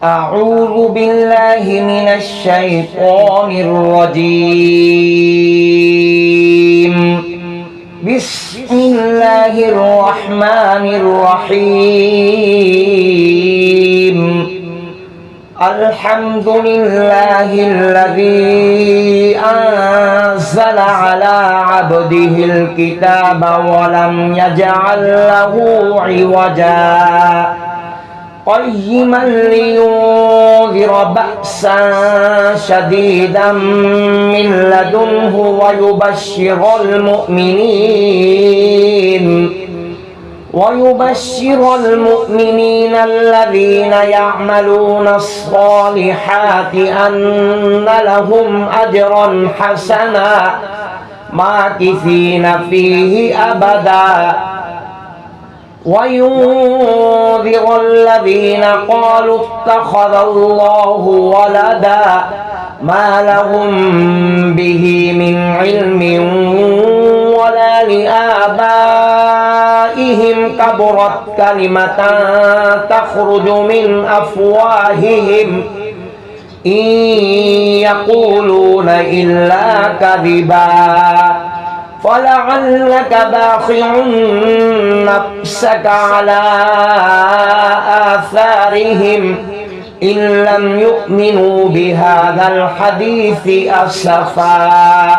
أعوذ بالله من الشيطان الرجيم. بسم الله الرحمن الرحيم. الحمد لله الذي أنزل على عبده الكتاب ولم يجعل له عوجا قيما لينذر بأسا شديدا من لدنه ويبشر المؤمنين الذين يعملون الصالحات أن لهم أجرا حسنا ماكثين فيه أبدا وينذر الذين قالوا اتخذ الله ولدا ما لهم به من علم ولا لآبائهم كبرت كلمة تخرج من أفواههم إن يقولون إلا كذبا فلعلك باخع نفسك على آثارهم إن لم يؤمنوا بهذا الحديث أسفا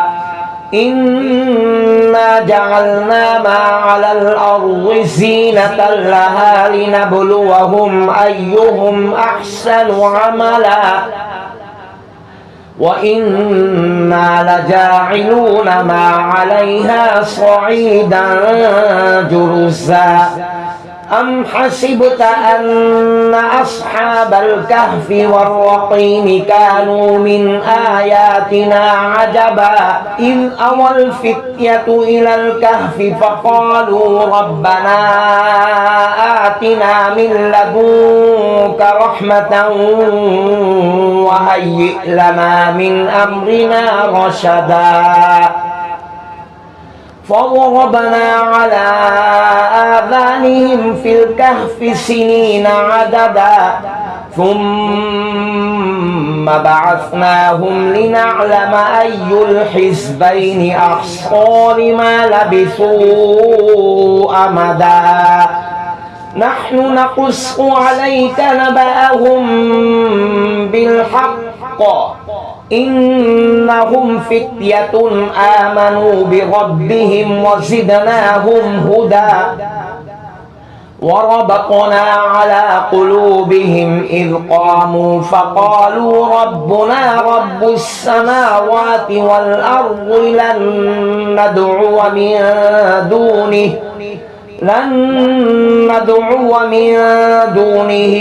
إنا جعلنا ما على الأرض زينة لها لنبلوهم أيهم أحسن عملا وإنا لجاعلون ما عليها صعيدا جرزا أم حسبت أن أصحاب الكهف والرقيم كانوا من آياتنا عجبا إذ أوى الفتية إلى الكهف فقالوا ربنا آتنا من لدنك رحمة وهيئ لنا من أمرنا رشدا فضربنا على آذانهم في الكهف سنين عددا ثم بعثناهم لنعلم أي الحزبين أحصى لما لبثوا أمدا نحن نقص عليك نبأهم بالحق إنهم فتية آمنوا بربهم وزدناهم هدى وربطنا على قلوبهم إذ قاموا فقالوا ربنا رب السماوات والأرض لن ندعو من دونه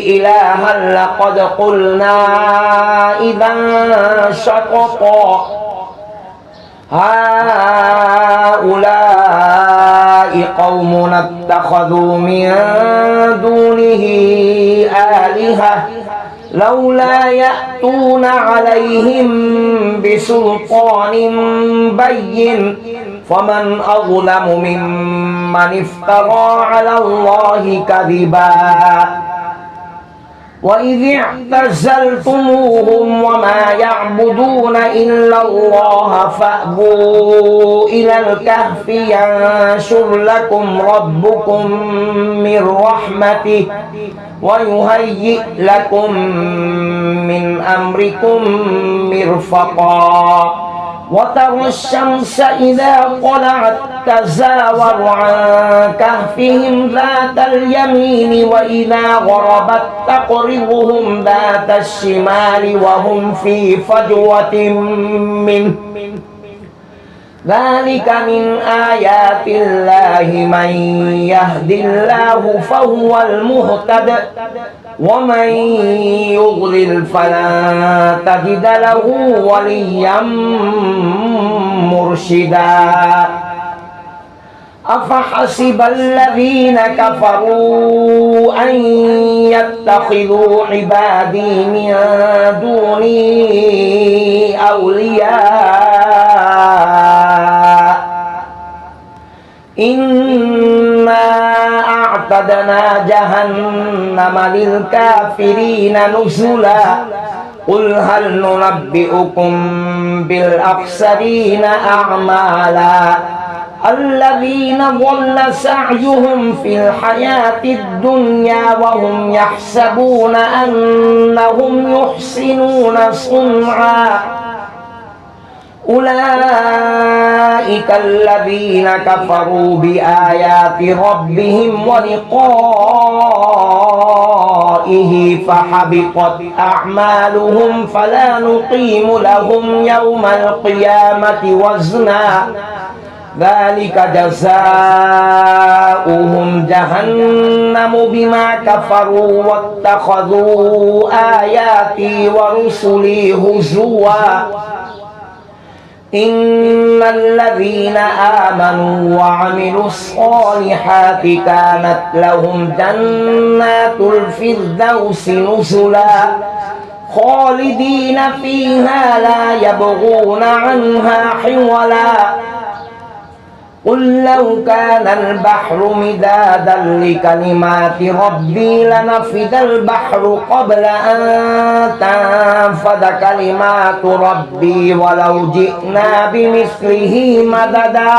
إلها لقد قلنا إذا شططا هؤلاء قومنا اتخذوا من دونه آلهة لولا يأتون عليهم بسلطان بين فمن أظلم ممن افترى على الله كذبا وإذ اعتزلتموهم وما يعبدون إلا الله فأووا إلى الكهف ينشر لكم ربكم من رحمته ويهيئ لكم من أمركم مرفقا وترى الشمس إذا طلعت تزاور عن كهفهم ذات اليمين وإذا غربت تقرضهم ذات الشمال وهم في فجوة منه ذلك من آيات الله من يهد الله فهو المهتد ومن يضلل فلن تجد له وليا مرشدا أفحسب الذين كفروا أن يتخذوا عبادي من دوني أولياء إنا أعتدنا جهنم للكافرين نزلا قل هل ننبئكم بالأخسرين أعمالا الذين ضل سعيهم في الحياة الدنيا وهم يحسبون أنهم يحسنون صنعا أولئك الذين كفروا بآيات ربهم ولقائه فحبطت أعمالهم فلا نقيم لهم يوم القيامة وزنا ذلك جزاؤهم جهنم بما كفروا واتخذوا آياتي ورسلي هزوا إن الذين آمنوا وعملوا الصالحات كانت لهم جنات الفردوس نزلا خالدين فيها لا يبغون عنها حولا قل لو كان البحر مدادا لكلمات ربي لنفد البحر قبل أن تنفد كلمات ربي ولو جئنا بمثله مددا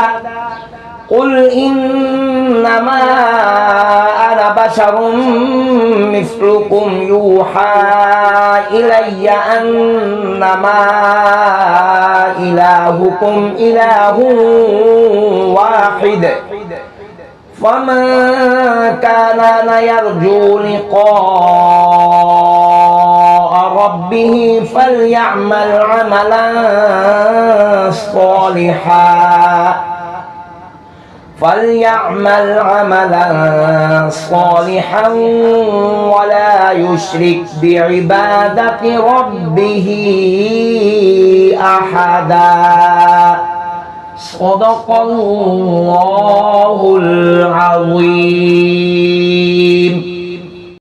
قل إنما أنا بشر مثلكم يوحى إلي أنما إلهكم إله واحد فمن كان يرجو لقاء ربه فليعمل عملا صالحا ولا يشرك بعبادة ربه أحدا صدق الله العظيم